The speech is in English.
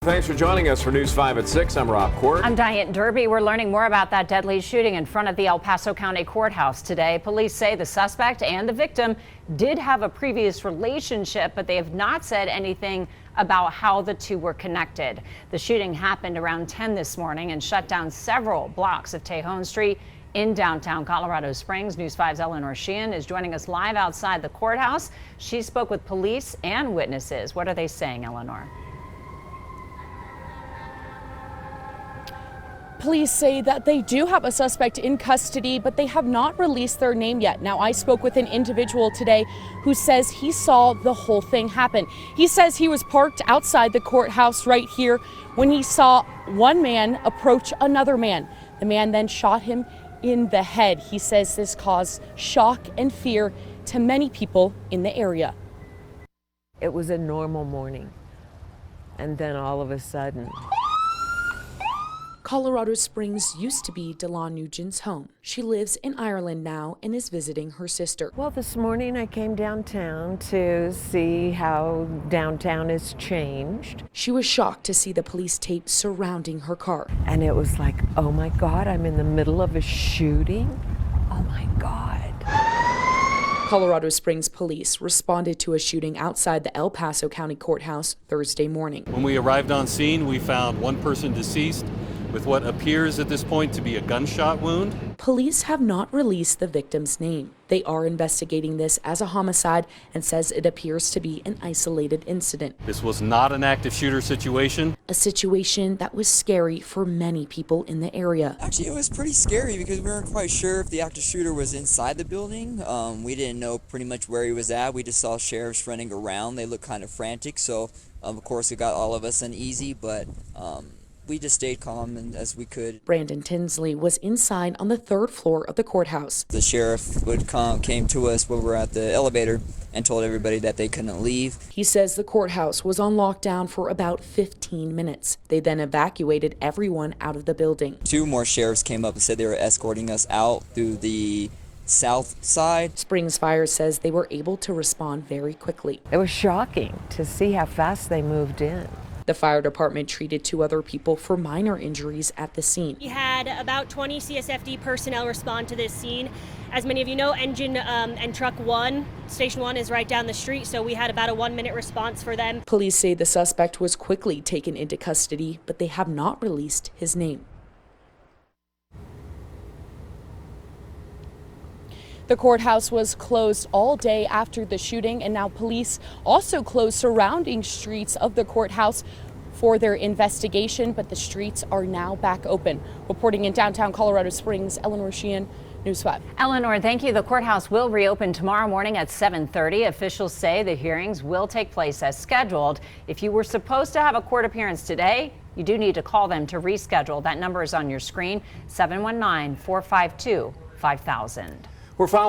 Thanks for joining us for News 5 at 6. I'm Rob Court. I'm Diane Derby. We're learning more about that deadly shooting in front of the El Paso County Courthouse today. Police say the suspect and the victim did have a previous relationship, but they have not said anything about how the two were connected. The shooting happened around 10 this morning and shut down several blocks of Tejon Street in downtown Colorado Springs. News 5's Eleanor Sheehan is joining us live outside the courthouse. She spoke with police and witnesses. What are they saying, Eleanor? Police say that they do have a suspect in custody, but they have not released their name yet. Now, I spoke with an individual today who says he saw the whole thing happen. He says he was parked outside the courthouse right here when he saw one man approach another man. The man then shot him in the head. He says this caused shock and fear to many people in the area. It was a normal morning, and then all of a sudden, Colorado Springs used to be Delon Nugent's home. She lives in Ireland now and is visiting her sister. well, this morning I came downtown to see how downtown has changed. She was shocked to see the police tape surrounding her car. And it was like, oh my God, I'm in the middle of a shooting? Oh my God. Colorado Springs police responded to a shooting outside the El Paso County Courthouse Thursday morning. When we arrived on scene, we found one person deceased with what appears at this point to be a gunshot wound. Police have not released the victim's name. They are investigating this as a homicide and says it appears to be an isolated incident. This was not an active shooter situation. A situation that was scary for many people in the area. Actually, it was pretty scary because we weren't quite sure if the active shooter was inside the building. We didn't know pretty much where he was at. We just saw sheriffs running around. They looked kind of frantic, so of course it got all of us uneasy, but we just stayed calm and as we could. Brandon Tinsley was inside on the third floor of the courthouse. The sheriff came to us when we were at the elevator and told everybody that they couldn't leave. He says the courthouse was on lockdown for about 15 minutes. They then evacuated everyone out of the building. 2 more sheriffs came up and said they were escorting us out through the south side. Springs Fire says they were able to respond very quickly. It was shocking to see how fast they moved in. The fire department treated 2 other people for minor injuries at the scene. We had about 20 CSFD personnel respond to this scene. As many of you know, engine and truck 1, station 1 is right down the street, so we had about a 1-minute response for them. Police say the suspect was quickly taken into custody, but they have not released his name. The courthouse was closed all day after the shooting, and now police also closed surrounding streets of the courthouse for their investigation, but the streets are now back open. Reporting in downtown Colorado Springs, Eleanor Sheehan, News 5. Eleanor, thank you. The courthouse will reopen tomorrow morning at 7:30. Officials say the hearings will take place as scheduled. If you were supposed to have a court appearance today, you do need to call them to reschedule. That number is on your screen, 719-452-5000. We're following